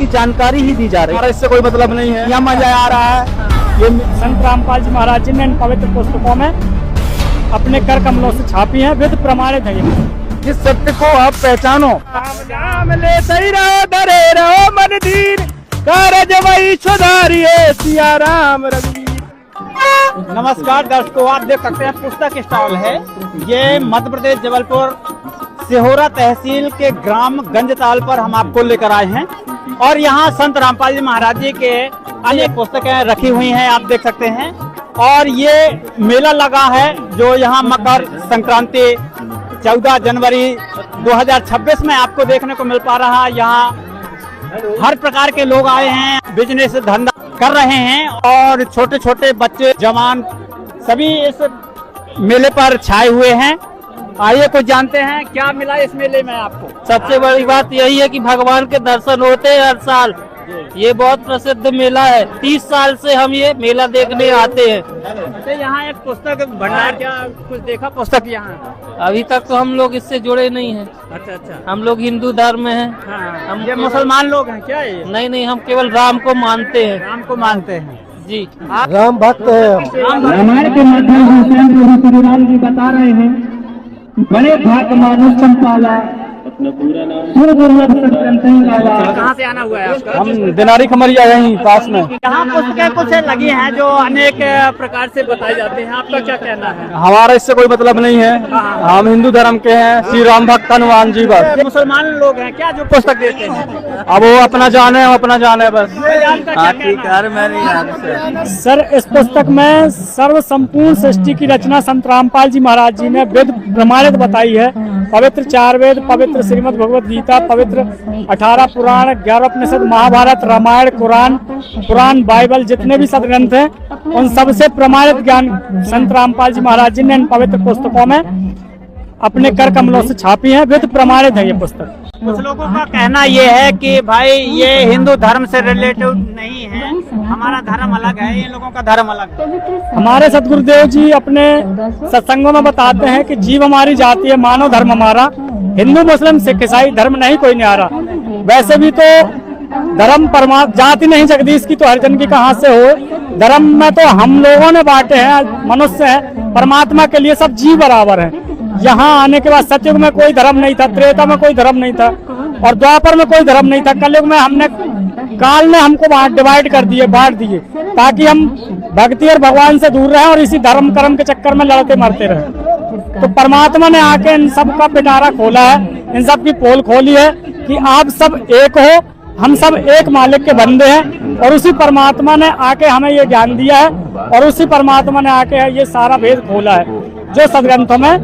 की जानकारी ही दी जा रही है। इससे कोई मतलब नहीं है, यहाँ मजा आ रहा है। ये संत रामपाल जी महाराज जी ने इन पवित्र पुस्तकों में अपने कर कमलों से छापी हैं, वेद प्रमाणित है। इस सत्य को आप पहचानो। राम ले सही रहो, डरे रहो मन दीन, कारज वही सुधारिये सिया राम रघुवीर। नमस्कार दर्शकों, आप देख सकते हैं पुस्तक स्टॉल है। ये मध्य प्रदेश जबलपुर सिहोरा तहसील के ग्राम गंजताल पर हम आपको लेकर आए हैं और यहाँ संत रामपाल जी महाराज जी के अनेक पुस्तकें रखी हुई हैं, आप देख सकते हैं। और ये मेला लगा है जो यहाँ मकर संक्रांति 14 जनवरी 2026 में आपको देखने को मिल पा रहा है। यहाँ हर प्रकार के लोग आए हैं, बिजनेस धंधा कर रहे हैं और छोटे छोटे बच्चे जवान सभी इस मेले पर छाए हुए हैं। आइए कुछ जानते हैं क्या मिला इस मेले में आपको। सबसे बड़ी बात यही है कि भगवान के दर्शन होते हैं हर साल। ये बहुत प्रसिद्ध मेला है, 30 साल से हम ये मेला देखने आते हैं। तो यहाँ एक पुस्तक भंडार, क्या कुछ देखा पुस्तक यहाँ? अभी तक तो हम लोग इससे जुड़े नहीं हैं। अच्छा। हम लोग हिंदू धर्म में हैं। हाँ, हम ये मुसलमान लोग हैं क्या ये? नहीं, हम केवल राम को मानते हैं। राम को मानते हैं जी। राम भक्त है। रामायण के माध्यम से स्वयं श्री राम जी बता रहे हैं, बड़े भाग्य मानुष संपाला, कहाँ से आना हुआ है आपका? हम दिनारी खमरिया यहीं पास में। यहाँ पुस्तकें कुछ लगी हैं जो अनेक प्रकार से बताए जाते हैं, आपका क्या कहना है? हमारा इससे कोई मतलब नहीं है, हम हिंदू धर्म के हैं, श्री राम भक्त हनुमान जी बस। मुसलमान लोग हैं क्या जो पुस्तक देते हैं? अब वो अपना जाने, हम अपना जाने बस। सर, इस पुस्तक में सर्व संपूर्ण सृष्टि की रचना संत रामपाल जी महाराज जी ने वेद प्रमाणित बताई है। पवित्र 4 वेद, पवित्र श्रीमद् भगवत गीता, पवित्र 18 पुराण, 11 उपनिषद, महाभारत, रामायण, पुराण, बाइबल, जितने भी सदग्रंथ हैं उन सबसे प्रमाणित ज्ञान संत रामपाल जी महाराज जी ने इन पवित्र पुस्तकों में अपने कर कमलों से छापी है, वेद प्रमाणित है ये पुस्तक। कुछ लोगों का कहना ये है कि भाई ये हिंदू धर्म से रिलेटिव नहीं है, हमारा धर्म अलग है, इन लोगों का धर्म अलग है। हमारे सतगुरुदेव जी अपने सत्संगों में बताते हैं कि जीव हमारी जाति है, मानव धर्म हमारा, हिंदू मुस्लिम सिख ईसाई धर्म नहीं कोई न्यारा। वैसे भी तो धर्म परमात्मा जाति नहीं जगदीश की तो हर जन की कहाँ से हो। धर्म में तो हम लोगों ने बांटे हैं, मनुष्य है, परमात्मा के लिए सब जीव बराबर है। यहाँ आने के बाद सतयुग में कोई धर्म नहीं था, त्रेता में कोई धर्म नहीं था और द्वापर में कोई धर्म नहीं था। कलयुग में हमने काल ने हमको डिवाइड कर दिए, बांट दिए, ताकि हम भक्ति और भगवान से दूर रहे और इसी धर्म कर्म के चक्कर में लड़ते मरते रहे। तो परमात्मा ने आके इन सब का पिटारा खोला है, इन सब की पोल खोली है कि आप सब एक हो, हम सब एक मालिक के बंदे हैं। और उसी परमात्मा ने आके हमें ये ज्ञान दिया है और उसी परमात्मा ने आके ये सारा भेद खोला है जो सदग्रंथों में,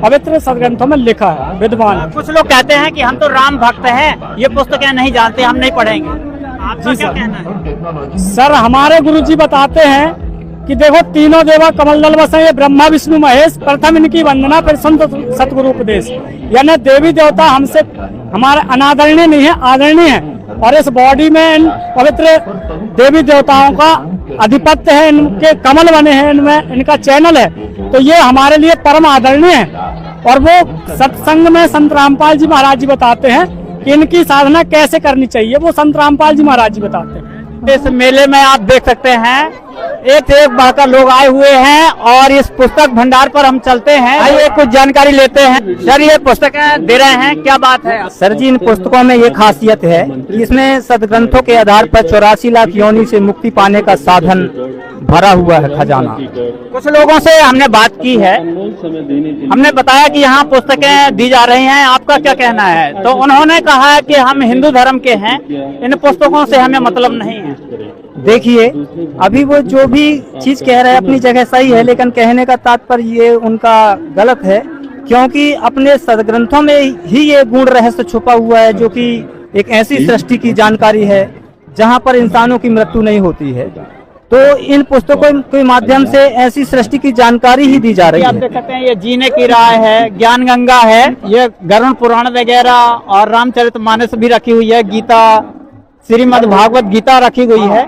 पवित्र सदग्रंथों में लिखा है विद्वान। कुछ लोग कहते हैं कि हम तो राम भक्त हैं, ये पुस्तकें नहीं जानते, हम नहीं पढ़ेंगे, आपका क्या कहना है? सर, हमारे गुरुजी बताते हैं कि देखो तीनों देवा कमल दल बसे, ये ब्रह्मा विष्णु महेश, प्रथम इनकी वंदना फिर संत सतगुरु उपदेश। यानी देवी देवता हमसे हमारे अनादरणीय नहीं है, आदरणीय है और इस बॉडी में इन पवित्र देवी देवताओं का अधिपत्य है, इनके कमल बने हैं, इनमें इनका चैनल है, तो ये हमारे लिए परम आदरणीय है। और वो सत्संग में संत रामपाल जी महाराज जी बताते हैं कि इनकी साधना कैसे करनी चाहिए, वो संत रामपाल जी महाराज जी बताते हैं। इस मेले में आप देख सकते हैं एक से एक बढ़कर लोग आए हुए हैं और इस पुस्तक भंडार पर हम चलते हैं, आइए कुछ जानकारी लेते हैं। सर, ये पुस्तकें दे रहे हैं, क्या बात है? सर जी, इन पुस्तकों में ये खासियत है कि इसमें सदग्रंथों के आधार पर 84 लाख योनि से मुक्ति पाने का साधन भरा हुआ है, खजाना। कुछ लोगों से हमने बात की है, हमने बताया कि यहाँ पुस्तकें दी जा रही हैं, आपका क्या कहना है? तो उन्होंने कहा है कि हम हिंदू धर्म के हैं, इन पुस्तकों से हमें मतलब नहीं है। देखिए, अभी वो जो भी चीज कह रहे हैं अपनी जगह सही है, लेकिन कहने का तात्पर्य ये उनका गलत है, क्योंकि अपने सदग्रंथों में ही ये गुण रहस्य छुपा हुआ है जो कि एक ऐसी सृष्टि की जानकारी है जहाँ पर इंसानों की मृत्यु नहीं होती है। तो इन पुस्तकों के माध्यम से ऐसी सृष्टि की जानकारी ही दी जा रही है। आप देख सकते हैं ये जीने की राह है, ज्ञान गंगा है, ये गरुड़ पुराण वगैरह और रामचरितमानस भी रखी हुई है, गीता, श्रीमद् भागवत गीता रखी हुई है।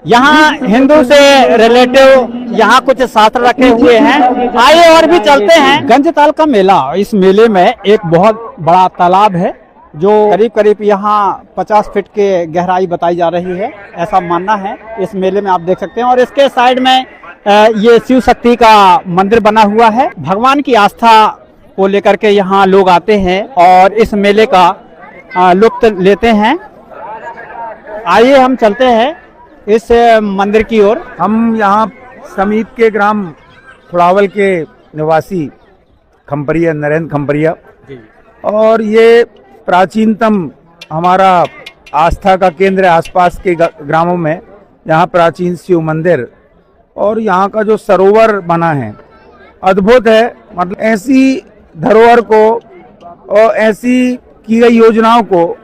यहाँ हिंदू से रिलेटिव यहाँ कुछ शास्त्र रखे हुए हैं, आइए और भी चलते हैं। गंजताल का मेला, इस मेले में एक बहुत बड़ा तालाब है जो करीब करीब यहाँ 50 फीट के गहराई बताई जा रही है, ऐसा मानना है इस मेले में। आप देख सकते हैं और इसके साइड में ये शिव शक्ति का मंदिर बना हुआ है। भगवान की आस्था को लेकर के यहाँ लोग आते हैं और इस मेले का लुत्फ लेते हैं। आइए हम चलते हैं इस मंदिर की ओर। हम यहाँ समीप के ग्राम थोड़ावल के निवासी खम्परिया, नरेंद्र खम्परिया, और ये प्राचीनतम हमारा आस्था का केंद्र है। आसपास के ग्रामों में यहाँ प्राचीन शिव मंदिर और यहाँ का जो सरोवर बना है अद्भुत है। मतलब ऐसी धरोहर को और ऐसी की गई योजनाओं को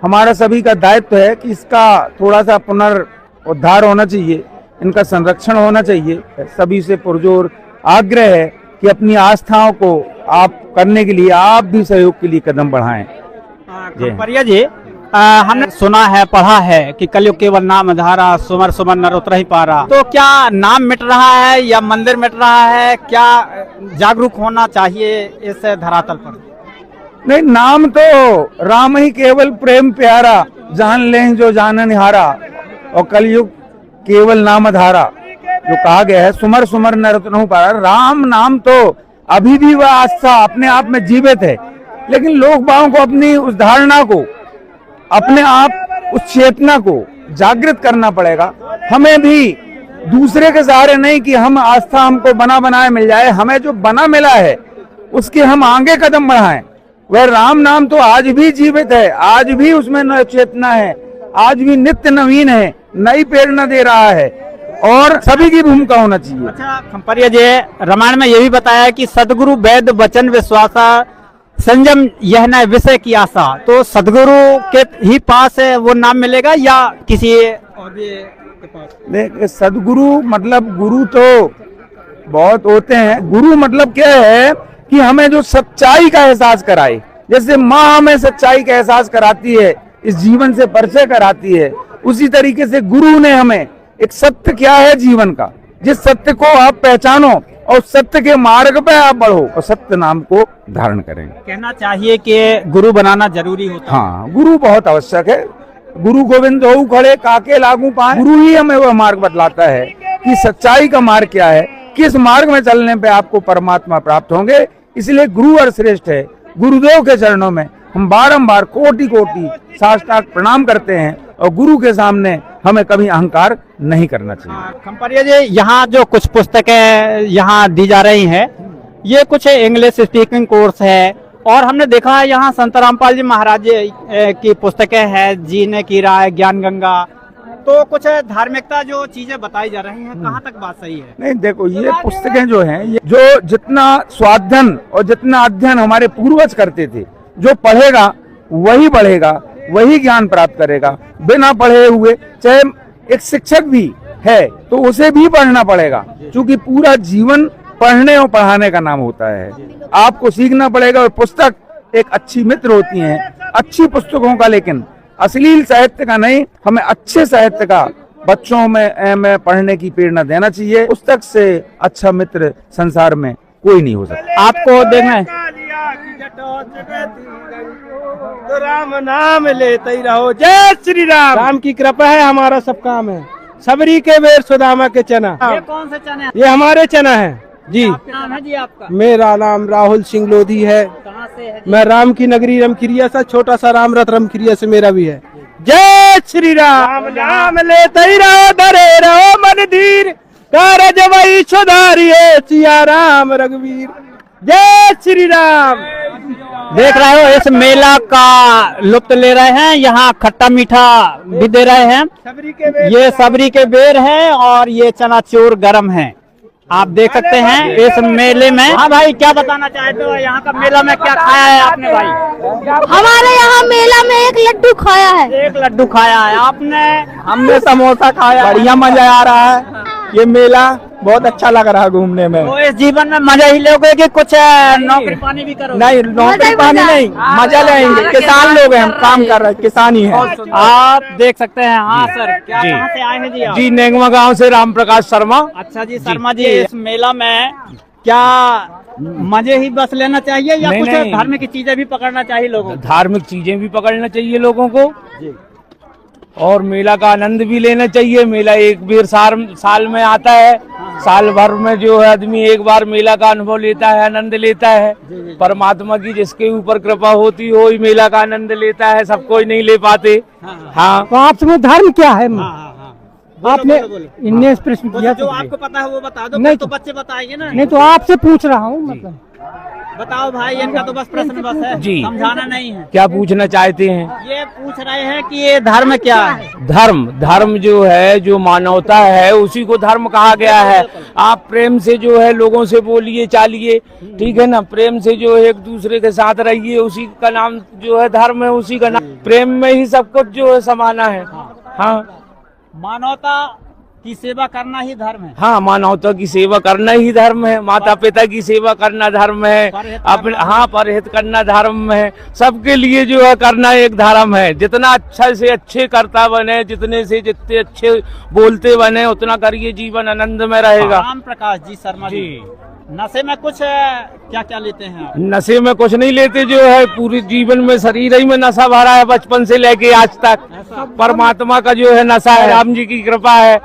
हमारा सभी का दायित्व है कि इसका थोड़ा सा पुनरुद्धार होना चाहिए, इनका संरक्षण होना चाहिए। सभी से पुरजोर आग्रह है कि अपनी आस्थाओं को आप करने के लिए आप भी सहयोग के लिए कदम बढ़ाएं। खम्परिया जी, हमने सुना है, पढ़ा है कि कलयुग केवल नाम धारा, सुमर सुमर नर उतर ही पारा। तो क्या नाम मिट रहा है या मंदिर मिट रहा है? क्या जागरूक होना चाहिए इस धरातल पर? नहीं, नाम तो राम ही केवल प्रेम प्यारा, जान लें जो जानन हारा, और कलयुग केवल नाम धारा जो कहा गया है, सुमर सुमर नर उतर ही पारा। राम नाम तो अभी भी वह आस्था अपने आप में जीवित है, लेकिन लोग बागों को अपनी उस धारणा को, अपने आप उस चेतना को जागृत करना पड़ेगा। हमें भी दूसरे के सहारे नहीं कि हम आस्था हमको बना बनाए मिल जाए, हमें जो बना मिला है उसके हम आगे कदम बढ़ाएं। वह राम नाम तो आज भी जीवित है, आज भी उसमें नव चेतना है, आज भी नित्य नवीन है, नई प्रेरणा दे रहा है और सभी की भूमिका होना चाहिए। अच्छा खम्परिया जी, रामायण में यह भी बताया कि सदगुरु वैद वचन विश्वासा, संयम यह न विषय की आशा। तो सदगुरु के ही पास वो नाम मिलेगा या किसी और भी के पास? देख, सदगुरु मतलब गुरु तो बहुत होते हैं। गुरु मतलब क्या है कि हमें जो सच्चाई का एहसास कराए, जैसे माँ हमें सच्चाई का एहसास कराती है, इस जीवन से परिचय कराती है, उसी तरीके से गुरु ने हमें एक सत्य क्या है जीवन का, जिस सत्य को आप पहचानो और सत्य के मार्ग पे आप बढ़ो और सत्य नाम को धारण करें। कहना चाहिए कि गुरु बनाना जरूरी होता है। हाँ, गुरु बहुत आवश्यक है। गुरु गोविंद होऊ खड़े काके लागू पाए। गुरु ही हमें वह मार्ग बतलाता है कि सच्चाई का मार्ग क्या है, किस मार्ग में चलने पे आपको परमात्मा प्राप्त होंगे। इसलिए गुरु और श्रेष्ठ है। गुरुदेव के चरणों में हम बारंबार कोटि कोटि साष्टांग प्रणाम करते हैं और गुरु के सामने हमें कभी अहंकार नहीं करना चाहिए। खम्परिया जी, यहाँ जो कुछ पुस्तकें यहाँ दी जा रही हैं, ये कुछ इंग्लिश स्पीकिंग कोर्स है और हमने देखा है यहाँ संत रामपाल जी महाराज की पुस्तकें हैं, जीने की राय, ज्ञान गंगा। तो कुछ धार्मिकता जो चीजें बताई जा रही हैं, कहाँ तक बात सही है? नहीं, देखो, ये पुस्तकें जो हैं, जो जितना स्वाध्ययन और जितना अध्ययन हमारे पूर्वज करते थे, जो पढ़ेगा वही बढ़ेगा, वही ज्ञान प्राप्त करेगा। बिना पढ़े हुए, चाहे एक शिक्षक भी है तो उसे भी पढ़ना पड़ेगा, क्योंकि पूरा जीवन पढ़ने और पढ़ाने का नाम होता है। आपको सीखना पड़ेगा और पुस्तक एक अच्छी मित्र होती है, अच्छी पुस्तकों का, लेकिन अश्लील साहित्य का नहीं। हमें अच्छे साहित्य का बच्चों में पढ़ने की प्रेरणा देना चाहिए। पुस्तक से अच्छा मित्र संसार में कोई नहीं हो सकता। आपको देखना है, तो राम नाम लेते ही रहो। जय श्री राम। राम की कृपा है, हमारा सब काम है। सबरी के बेर सुदामा के चना। ये कौन से चने हैं? ये हमारे चना है जी। क्या नाम है जी आपका? मेरा नाम राहुल सिंह लोधी है। कहाँ से है जी? मैं राम की नगरी रमखिरिया सा, छोटा सा राम रथ रमखिरिया से मेरा भी है। जय श्री राम। नाम लेते ही रहो, डरे रहो मन धीर, कारज वही सुधारिये सिया राम रघुवीर। जय श्री राम। देख रहे हो, इस मेला का लुत्फ ले रहे हैं। यहाँ खट्टा मीठा भी दे रहे हैं। ये सबरी के बेर है और ये चनाचूर गरम है। आप देख सकते हैं इस मेले में। हाँ भाई, क्या बताना चाहते हो? यहाँ का मेला में क्या खाया है आपने भाई? हमारे यहाँ मेला में एक लड्डू खाया है। एक लड्डू खाया है आपने? हमने समोसा खाया। बढ़िया मजा आ रहा है। ये मेला बहुत अच्छा लग रहा है घूमने में। तो इस जीवन में मजा ही लोगे कि कुछ नौकरी पानी भी करोगे? नहीं, नौकरी पानी नहीं, मजा लेंगे। किसान लोग हैं, हम काम कर रहे हैं, किसान ही है। आप देख सकते हैं। हाँ सर, क्या कहाँ से आए हैं जी आप? जी, नेगमा गांव से राम प्रकाश शर्मा। अच्छा जी, शर्मा जी, इस मेला में क्या मजे ही बस लेना चाहिए या नहीं, कुछ नहीं। धार्मिक चीजें भी पकड़ना चाहिए लोगों को? धार्मिक चीजें भी पकड़ना चाहिए लोगों को और मेला का आनंद भी लेना चाहिए। मेला एक बार साल में आता है, साल भर में जो है आदमी एक बार मेला का अनुभव लेता है, आनंद लेता है। परमात्मा की जिसके ऊपर कृपा होती हो ही मेला का आनंद लेता है, सब कोई नहीं ले पाते। हाँ, तो आपसे धर्म क्या है? बोलो, आपने बोलो, बोलो। इनने प्रश्न किया जो आपको पता है वो बता दो, नहीं तो बच्चे बताएंगे ना। नहीं, तो आपसे पूछ रहा हूँ। मतलब बताओ भाई, इनका तो बस प्रश्न बस है, जी। समझाना नहीं है। क्या पूछना चाहते हैं? ये पूछ रहे हैं कि ये धर्म क्या है? धर्म जो है, जो मानवता है, उसी को धर्म कहा गया है। आप प्रेम से जो है लोगों से बोलिए चालिए, ठीक है ना, प्रेम से जो है एक दूसरे के साथ रहिए, उसी का नाम जो है धर्म है, उसी का नाम। प्रेम में ही सब कुछ जो है समाना है। हाँ, मानवता की सेवा करना ही धर्म है। हाँ, मानवता की सेवा करना ही धर्म है, माता पिता की सेवा करना धर्म है, अपने हाँ परहित करना धर्म है। सबके लिए जो है करना एक धर्म है। जितना अच्छा से अच्छे करता बने, जितने अच्छे बोलते बने, उतना करिए, जीवन आनंद में रहेगा। राम प्रकाश जी शर्मा जी, नशे में कुछ क्या क्या लेते हैं आप? नशे में कुछ नहीं लेते, जो है पूरे जीवन में शरीर ही में नशा भरा है, बचपन से लेके आज तक। परमात्मा का जो है नशा है, राम जी की कृपा है।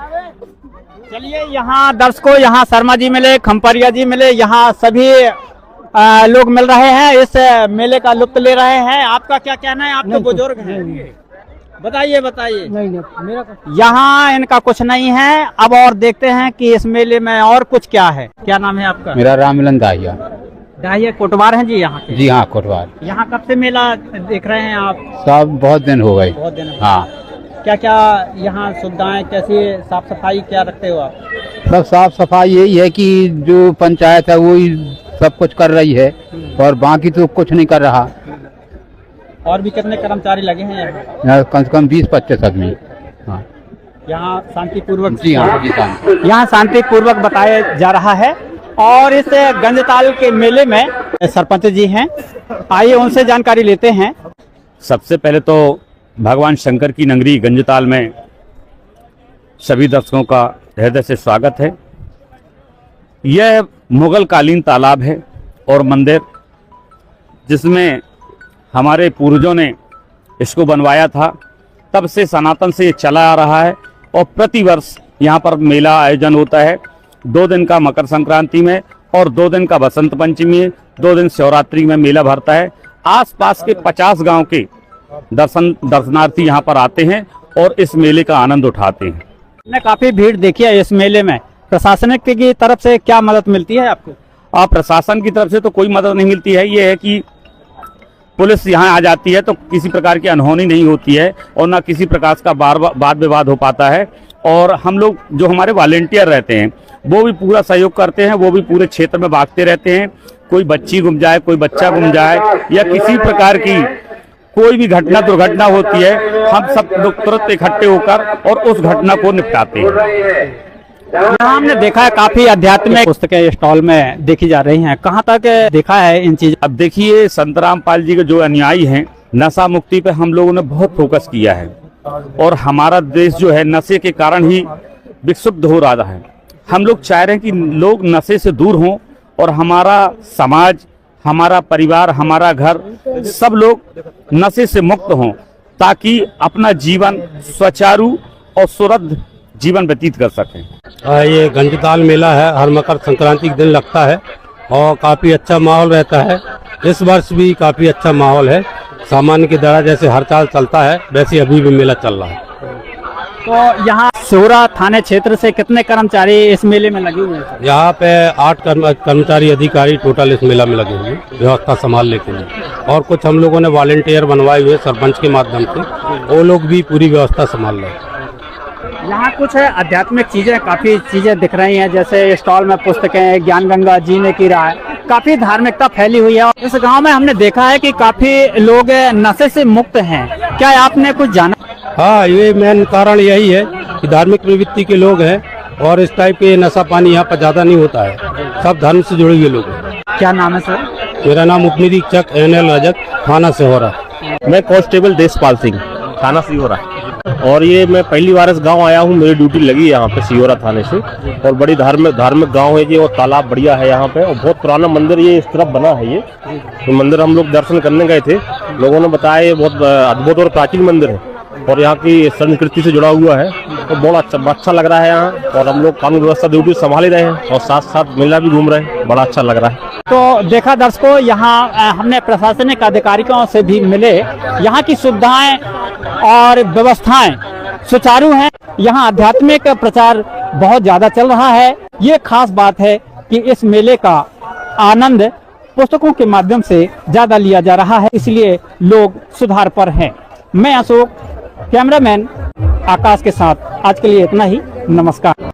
चलिए, यहाँ दर्शकों, यहाँ शर्मा जी मिले, खम्परिया जी मिले, यहाँ सभी लोग मिल रहे हैं, इस मेले का लुत्फ ले रहे हैं। आपका क्या कहना है? आप तो बुजुर्ग हैं, बताइए बताइए। नहीं, मेरा यहाँ इनका कुछ नहीं है। अब और देखते हैं कि इस मेले में और कुछ क्या है। क्या नाम है आपका? मेरा रामलन दाहिया। दाहिया कोटवार हैं जी यहाँ के? जी हाँ, कोटवार। यहाँ कब से मेला देख रहे हैं आप? सब बहुत दिन हो गए। बहुत दिन। हाँ। क्या क्या यहाँ सुविधाएं, कैसी साफ सफाई क्या रखते हो आप? सब साफ सफाई यही है कि जो पंचायत है वही सब कुछ कर रही है और बाकी तो कुछ नहीं कर रहा। और भी कितने कर्मचारी लगे हैं यहाँ? कम से कम 20-25 आदमी। हाँ। यहाँ शांतिपूर्वक? जी हाँ, जी हाँ। यहाँ शांतिपूर्वक बताया जा रहा है। और इस गंजताल के मेले में सरपंच जी हैं, आइए उनसे जानकारी लेते हैं। सबसे पहले तो भगवान शंकर की नगरी गंजताल में सभी दर्शकों का हृदय से स्वागत है। यह मुगल कालीन तालाब है और मंदिर, जिसमें हमारे पूर्वजों ने इसको बनवाया था। तब से सनातन से ये चला आ रहा है और प्रतिवर्ष यहाँ पर मेला आयोजन होता है। 2 दिन का मकर संक्रांति में और 2 दिन का बसंत पंचमी में, 2 दिन शिवरात्रि में मेला भरता है। आसपास के 50 गांव के दर्शनार्थी यहाँ पर आते हैं और इस मेले का आनंद उठाते हैं। ने काफी भीड़ देखी है इस मेले में। प्रशासन की तरफ से क्या मदद मिलती है आपको? प्रशासन की तरफ से तो कोई मदद नहीं मिलती है। ये है कि पुलिस यहाँ आ जाती है तो किसी प्रकार की अनहोनी नहीं होती है और ना किसी प्रकार का वाद विवाद हो पाता है। और हम लोग जो हमारे वॉलेंटियर रहते हैं वो भी पूरा सहयोग करते हैं, वो भी पूरे क्षेत्र में भागते रहते हैं। कोई बच्ची गुम जाए, कोई बच्चा गुम जाए या किसी प्रकार की कोई भी घटना दुर्घटना होती है, हम सब लोग तुरंत इकट्ठे होकर और उस घटना को निपटाते हैं। यहाँ हमने देखा है काफी आध्यात्मिक पुस्तकें स्टॉल में देखी जा रही हैं। कहाँ तक देखा है इन चीज? अब देखिए, संत रामपाल जी के जो अनुयायी हैं, नशा मुक्ति पे हम लोगों ने बहुत फोकस किया है और हमारा देश जो है नशे के कारण ही विक्षुब्ध हो रहा है। हम लोग चाह रहे हैं कि लोग नशे से दूर हों और हमारा समाज, हमारा परिवार, हमारा घर, सब लोग नशे से मुक्त हों ताकि अपना जीवन सुचारू और सुरक्षित जीवन व्यतीत कर सकें। ये गंजताल मेला है, हर मकर संक्रांति के दिन लगता है और काफ़ी अच्छा माहौल रहता है। इस वर्ष भी काफ़ी अच्छा माहौल है। सामान्य की तरह जैसे हर साल चलता है वैसे अभी भी मेला चल रहा है। तो यहाँ सिहोरा थाने क्षेत्र से कितने कर्मचारी इस मेले में लगे हुए हैं? यहाँ पे 8 कर्मचारी अधिकारी टोटल इस मेला में लगे हुए हैं व्यवस्था संभालने के लिए। और कुछ हम लोगों ने वॉलेंटियर बनवाए हुए सरपंच के माध्यम से, वो लोग भी पूरी व्यवस्था संभाल रहे हैं। यहाँ कुछ आध्यात्मिक चीजें, काफी चीजें दिख रही हैं, जैसे स्टॉल में पुस्तकें, ज्ञान गंगा, जीने की राह, काफी धार्मिकता फैली हुई है। और इस गांव में हमने देखा है कि काफी लोग नशे से मुक्त हैं। क्या आपने कुछ जाना? हाँ, ये मेन कारण यही है कि धार्मिक प्रवृत्ति के लोग हैं और इस टाइप के नशा पानी यहाँ पर ज्यादा नहीं होता है। सब धर्म से जुड़े हुए लोग हैं। क्या नाम है सर? मेरा नाम उप निरीक्षक NL रजक, थाना सिहोरा। मैं कांस्टेबल देशपाल सिंह, थाना सिहोरा। और ये मैं पहली बार इस गांव आया हूँ, मेरी ड्यूटी लगी है यहाँ पे सिहोरा थाने से। और बड़ी धार्मिक गांव है ये, और तालाब बढ़िया है यहाँ पे, और बहुत पुराना मंदिर ये इस तरफ बना है। ये मंदिर हम लोग दर्शन करने गए थे, लोगों ने बताया ये बहुत अद्भुत और प्राचीन मंदिर है और यहाँ की संस्कृति से जुड़ा हुआ है, तो बहुत अच्छा लग रहा है यहाँ। और हम लोग कानून व्यवस्था ड्यूटी संभाल ही रहे हैं और साथ साथ मेला भी घूम रहे हैं, बड़ा अच्छा लग रहा है। तो देखा दर्शकों, यहाँ हमने प्रशासनिक अधिकारियों से भी मिले। यहाँ की सुविधाएं और व्यवस्थाएं सुचारू हैं। यहाँ आध्यात्मिक प्रचार बहुत ज्यादा चल रहा है। ये खास बात है कि इस मेले का आनंद पुस्तकों के माध्यम से ज्यादा लिया जा रहा है, इसलिए लोग सुधार पर हैं। मैं अशोक, कैमरामैन आकाश के साथ आज के लिए इतना ही। नमस्कार।